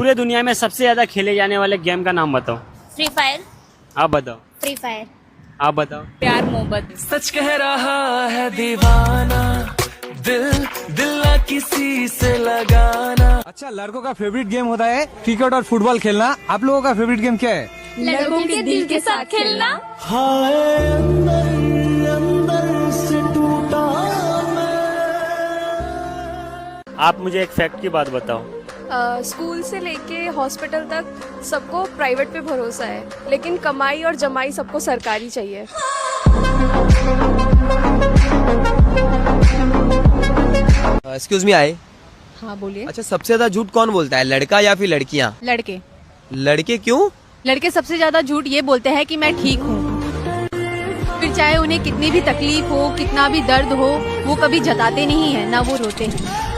पूरे दुनिया में सबसे ज्यादा खेले जाने वाले गेम का नाम बताओ। Free fire. आप बताओ। Free fire. आप बताओ। प्यार मोहब्बत। सच कह रहा है दीवाना, दिल ना किसी से लगाना। अच्छा, लड़कों का फेवरेट गेम होता है क्रिकेट और फुटबॉल खेलना। आप लोगों का फेवरेट गेम क्या है? लड़कों के दिल के साथ खेलना। हाय अंदर से टूटा मैं। आप मुझे एक फैक्ट की बात बताओ। स्कूल से लेके हॉस्पिटल तक सबको प्राइवेट पे भरोसा है, लेकिन कमाई और जमाई सबको सरकारी चाहिए। एक्सक्यूज मी आए। हाँ बोलिए। अच्छा, सबसे ज्यादा झूठ कौन बोलता है, लड़का या फिर लड़कियाँ? लड़के। लड़के क्यों? लड़के सबसे ज्यादा झूठ ये बोलते हैं कि मैं ठीक हूँ, फिर चाहे उन्हें कितनी भी तकलीफ हो, कितना भी दर्द हो, वो कभी जताते नहीं है, ना वो रोते हैं।